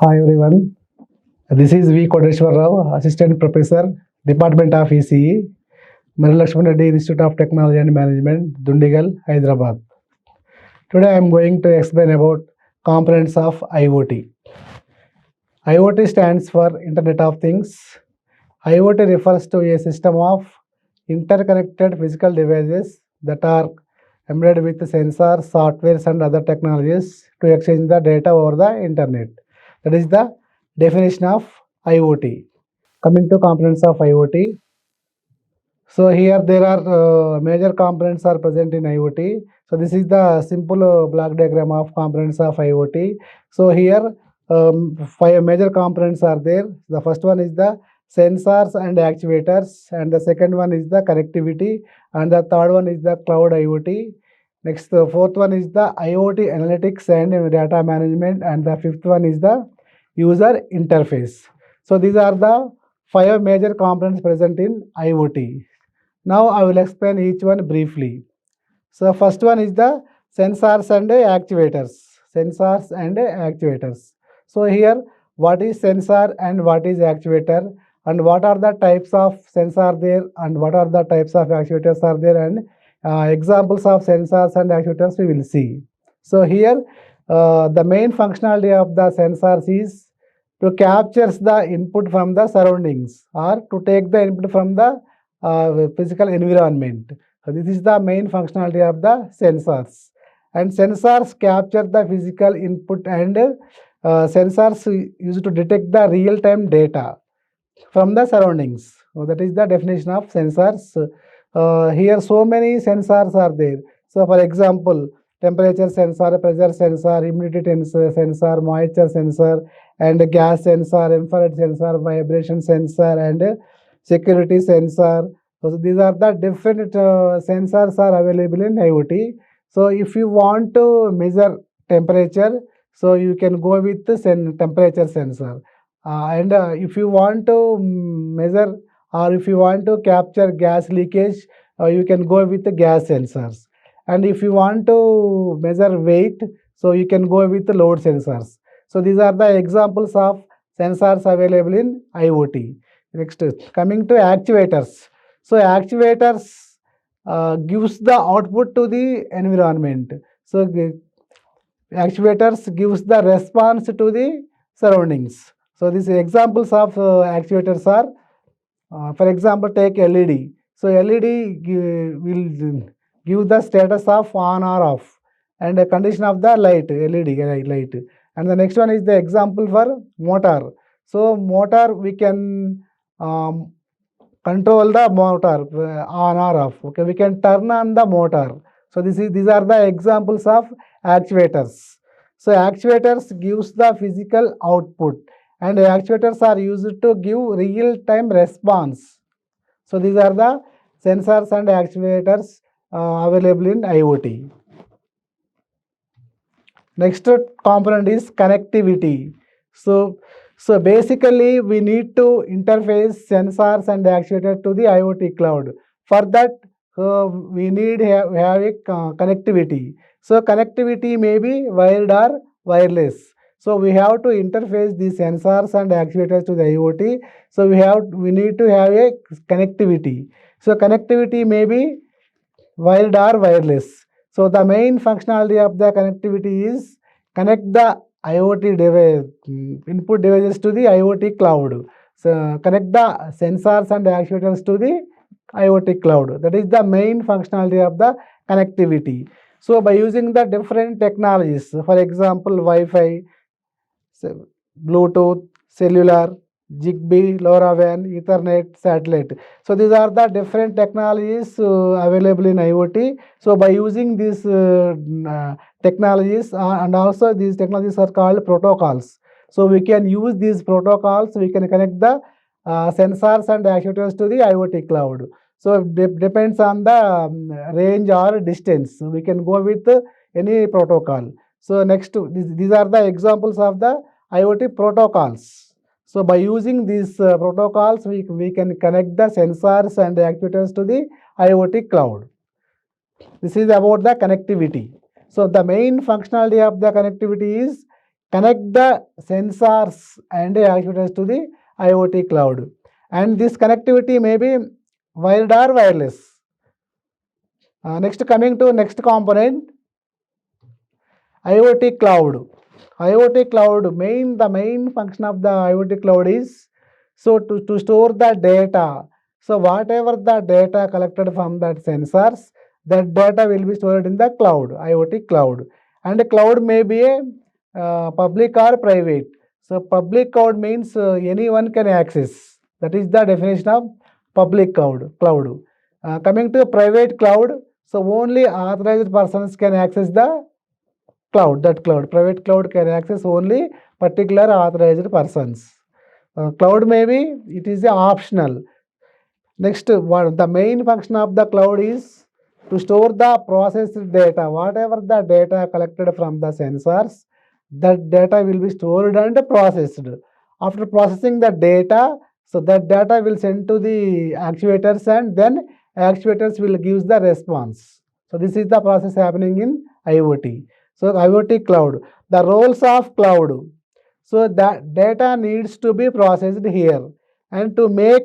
Hi everyone, this is Koteswara, Assistant Professor, Department of ECE, Laxman Reddy Institute of Technology and Management, Dundigal, Hyderabad. Today I am going to explain about components of IoT. IoT stands for Internet of Things. IoT refers to a system of interconnected physical devices that are embedded with sensors, softwares, and other technologies to exchange the data over the internet. That is the definition of IoT. Coming to components of IoT, so here there are major components are present in IoT. So this is the simple block diagram of components of IoT. So here five major components are there. The first one is the sensors and actuators, and the second one is the connectivity, and the third one is the cloud IoT. Next, the fourth one is the IoT analytics and data management, and the fifth one is the user interface. So these are the five major components present in IoT. Now I will explain each one briefly. So first one is the sensors and actuators. Sensors and actuators. So here what is sensor and what is actuator, and what are the types of sensor there, and what are the types of actuators are there, and examples of sensors and actuators we will see. So here the main functionality of the sensors is to capture the input from the surroundings or to take the input from the physical environment. So this is the main functionality of the sensors. And sensors capture the physical input, and sensors used to detect the real-time data from the surroundings. So that is the definition of sensors. Here so many sensors are there. So for example, temperature sensor, pressure sensor, humidity sensor, moisture sensor, and gas sensor, infrared sensor, vibration sensor, and security sensor. So these are the different sensors are available in IoT. So if you want to measure temperature, so you can go with the temperature sensor. And if you want to measure, or if you want to capture gas leakage, you can go with the gas sensors. And if you want to measure weight, so you can go with the load sensors. So these are the examples of sensors available in IoT. Next, coming to actuators. So actuators gives the output to the environment. So actuators gives the response to the surroundings. So these examples of actuators are, for example, take LED. So LED will give the status of on or off, and a condition of the light, LED light. And the next one is the example for motor. So motor we can control the motor on or off. Okay, we can turn on the motor. So these are the examples of actuators. So actuators gives the physical output, and actuators are used to give real-time response. So these are the sensors and actuators available in IoT. Next component is connectivity. So basically we need to interface sensors and actuators to the IoT cloud. For that we need have a connectivity. So connectivity may be wired or wireless. So we have to interface the sensors and actuators to the IoT. So we need to have a connectivity. So connectivity may be wired or wireless. So the main functionality of the connectivity is connect the IoT device, input devices to the IoT cloud. So connect the sensors and actuators to the IoT cloud. That is the main functionality of the connectivity. So by using the different technologies, for example, Wi-Fi, Bluetooth, cellular, Zigbee, LoRaWAN, Ethernet, satellite. So these are the different technologies available in IoT. So by using these technologies, and also these technologies are called protocols. So we can use these protocols. We can connect the sensors and actuators to the IoT cloud. So it depends on the range or distance. So we can go with any protocol. So next, these are the examples of the IoT protocols. So by using these protocols, we can connect the sensors and the actuators to the IoT cloud. This is about the connectivity. So the main functionality of the connectivity is connect the sensors and actuators to the IoT cloud. And this connectivity may be wired or wireless. Next, coming to next component, IoT cloud. IoT cloud, the main function of the IoT cloud is to store the data. So whatever the data collected from that sensors, that data will be stored in the cloud, IoT cloud. And the cloud may be a public or private. So public cloud means anyone can access. That is the definition of public cloud. Coming to private cloud, so only authorized persons can access the cloud. That cloud, private cloud, can access only particular authorized persons. Cloud may be, it is optional. Next, what the main function of the cloud is to store the processed data. Whatever the data collected from the sensors, that data will be stored and processed. After processing the data, so that data will send to the actuators, and then actuators will give the response. So this is the process happening in IoT. So IoT cloud, the roles of cloud. So that data needs to be processed here, and to make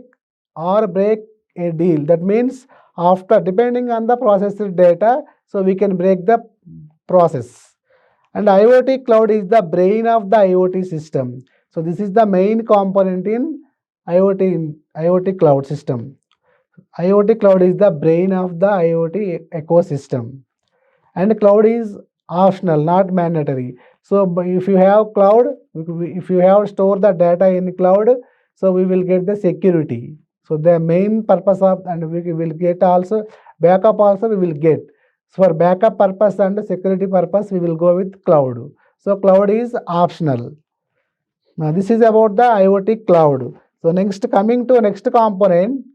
or break a deal. That means after, depending on the processed data, so we can break the process. And IoT cloud is the brain of the IoT system. So this is the main component in IoT cloud system. IoT cloud is the brain of the IoT ecosystem. And cloud is optional, not mandatory. So if you have cloud, if you have store the data in cloud, so we will get the security. So the main purpose of, and we will get also backup also we will get. So for backup purpose and security purpose, we will go with cloud. So cloud is optional. Now this is about the IoT cloud. So next, coming to next component,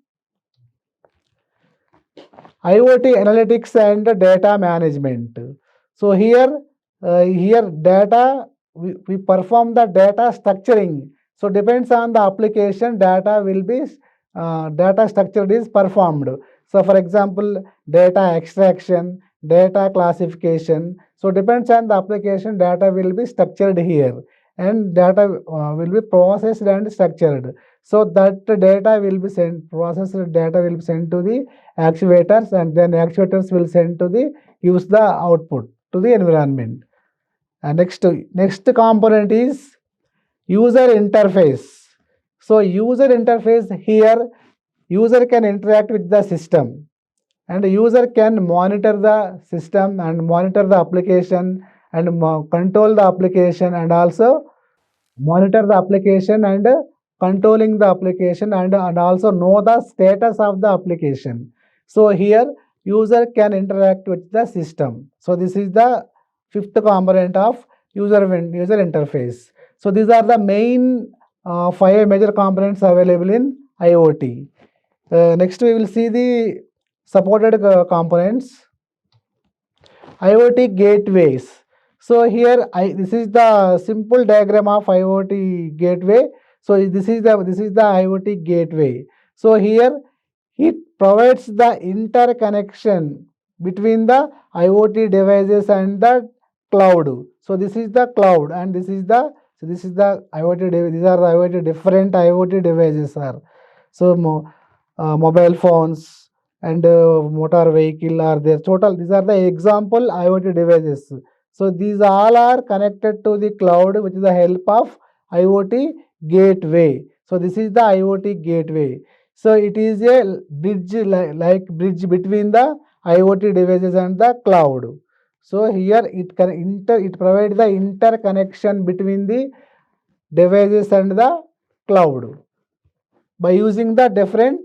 IoT analytics and data management. So here data, we perform the data structuring. So depends on the application, data will be data structure is performed. So for example, data extraction, data classification. So depends on the application, data will be structured here, and data will be processed and structured. So that data will be sent, processed data will be sent to the actuators, and then actuators will send to the, use the output to the environment. And next component is user interface. So user interface, here user can interact with the system, and user can monitor the system and monitor the application and control the application, and also monitor the application and controlling the application, and also know the status of the application. So here user can interact with the system. So this is the fifth component of user interface. So these are the main 5 major components available in IoT. Next we will see the supported components. IoT gateways. So here this is the simple diagram of IoT gateway. So this is the IoT gateway. So here it provides the interconnection between the IoT devices and the cloud. So this is the cloud, and this is the IoT device. These are the IoT, different IoT devices are. So mobile phones and motor vehicle are there. Total, these are the example IoT devices. So these all are connected to the cloud with the help of IoT gateway. So this is the IoT gateway. So it is a bridge, like bridge between the IoT devices and the cloud. So here it provides the interconnection between the devices and the cloud by using the different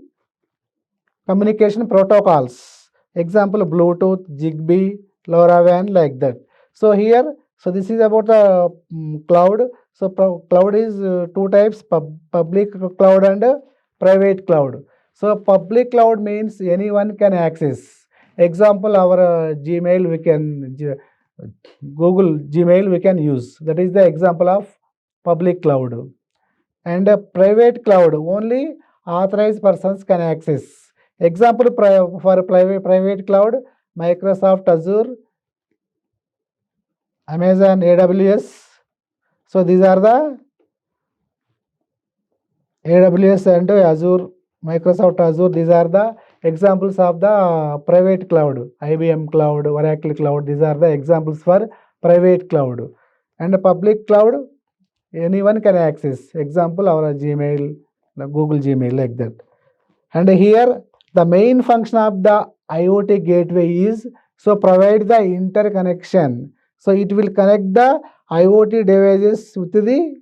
communication protocols. Example, Bluetooth, Zigbee, LoRaWAN, like that. So here, so this is about the cloud. So cloud is two types, public cloud and private cloud. So public cloud means anyone can access. Example, our Gmail, we can Google Gmail we can use. That is the example of public cloud. And private cloud, only authorized persons can access. Example for private cloud, Microsoft Azure, Amazon AWS, So these are the AWS and Azure, Microsoft Azure. These are the examples of the private cloud, IBM cloud, Oracle cloud. These are the examples for private cloud. And the public cloud, anyone can access. Example, our Gmail, Google Gmail, like that. And here the main function of the IoT gateway is, so provide the interconnection. So it will connect the IoT devices with the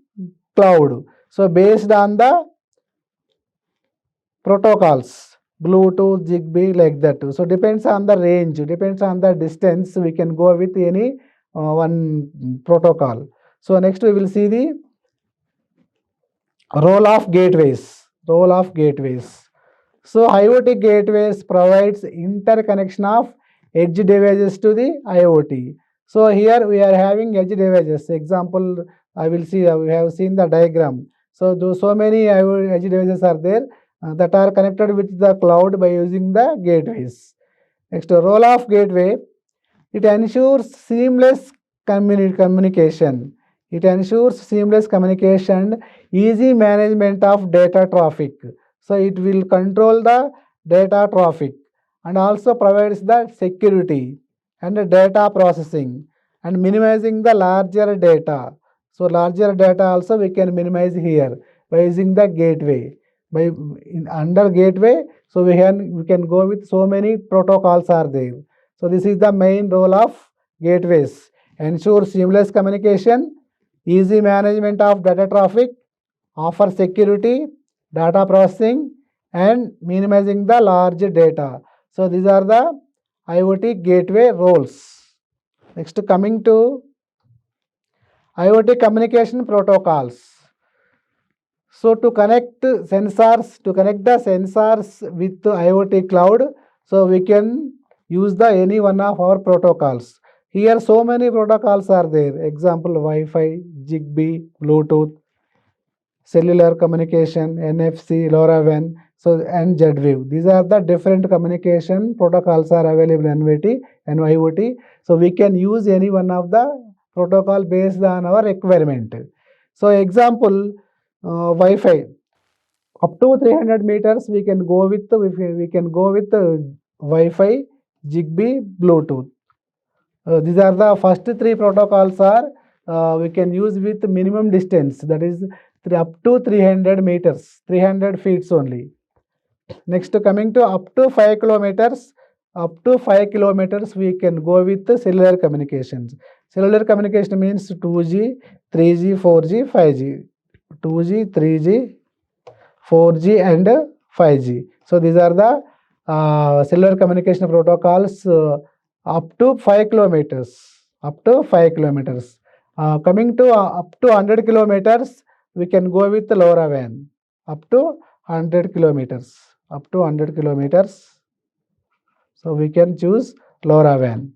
cloud. So based on the protocols, Bluetooth, Zigbee, like that. So depends on the range, depends on the distance, we can go with any one protocol. So next we will see the role of gateways. So IoT gateways provides interconnection of edge devices to the IoT. So here we are having edge devices. Example, I will see, we have seen the diagram. So so many edge devices are there that are connected with the cloud by using the gateways. Next, role of gateway, it ensures seamless communication. It ensures seamless communication, easy management of data traffic. So it will control the data traffic and also provides the security and the data processing and minimizing the larger data. So larger data also we can minimize here by using the gateway. Under gateway, so we can go with so many protocols are there. So this is the main role of gateways. Ensure seamless communication, easy management of data traffic, offer security, data processing, and minimizing the large data. So these are the IoT gateway roles. Next, coming to IoT communication protocols. So to connect the sensors with the IoT cloud, so we can use the any one of our protocols. Here so many protocols are there. Example, Wi-Fi, Zigbee, Bluetooth, cellular communication, NFC, LoRaWAN, so and Z-Wave. These are the different communication protocols are available in NVT and IoT. So we can use any one of the protocol based on our requirement. So example, Wi-Fi. Up to 300 meters we can go with Wi-Fi, Zigbee, Bluetooth. These are the first three protocols are we can use with minimum distance, that is up to 300 meters, 300 feet only. Next, coming to up to 5 kilometers, we can go with the cellular communications. Cellular communication means 2G, 3G, 4G, 5G. 2G, 3G, 4G and 5G. So these are the cellular communication protocols up to 5 kilometers. Coming to up to 100 kilometers, we can go with the LoRaWAN. Up to 100 kilometers. So we can choose LoRaWAN.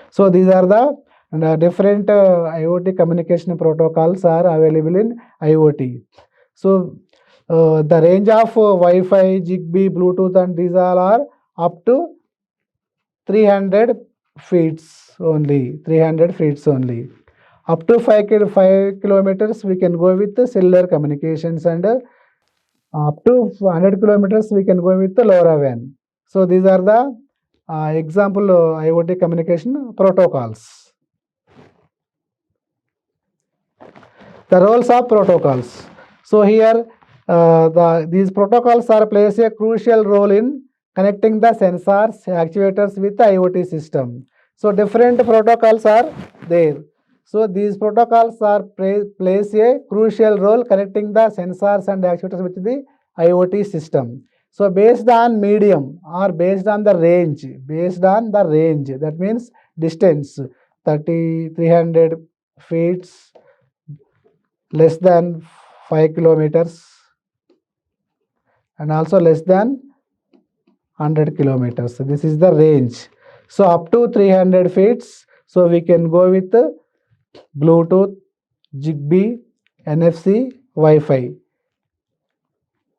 So these are the different IoT communication protocols are available in IoT. So the range of Wi-Fi, Zigbee, Bluetooth, and these all are up to 300 feet only. Up to 5 kilometers, we can go with the cellular communications, and up to 100 kilometers, we can go with the LoRaWAN. So these are the example IoT communication protocols. The roles of protocols. So here these protocols are plays a crucial role in connecting the sensors, actuators with the IoT system. So different protocols are there. So these protocols are plays a crucial role connecting the sensors and actuators with the IoT system. So based on medium or based on the range, that means distance 300 feet, less than 5 kilometers, and also less than 100 kilometers. So this is the range. So up to 300 feet, so we can go with Bluetooth, Zigbee, NFC, Wi-Fi.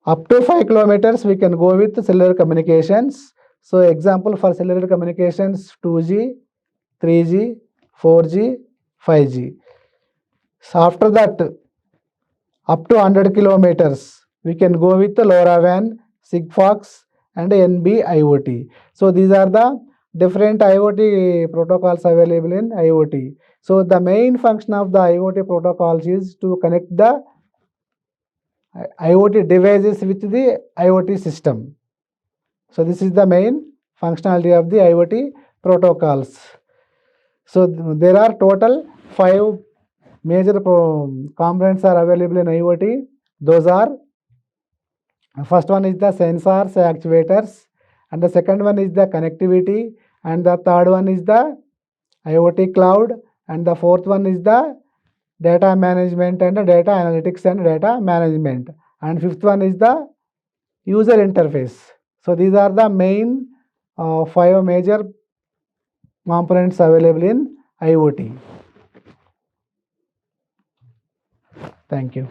Up to 5 kilometers, we can go with cellular communications. So example for cellular communications, 2G, 3G, 4G, 5G. So after that, up to 100 kilometers, we can go with the LoRaWAN, Sigfox, and NB IoT. So these are the different IoT protocols available in IoT. So the main function of the IoT protocols is to connect the IoT devices with the IoT system. So this is the main functionality of the IoT protocols. So there are total 5 major components are available in IoT. Those are, first one is the sensors, actuators, and the second one is the connectivity, and the third one is the IoT cloud, and the fourth one is the data management and data analytics and data management, and fifth one is the user interface. So these are the main 5 major components available in IoT. Thank you.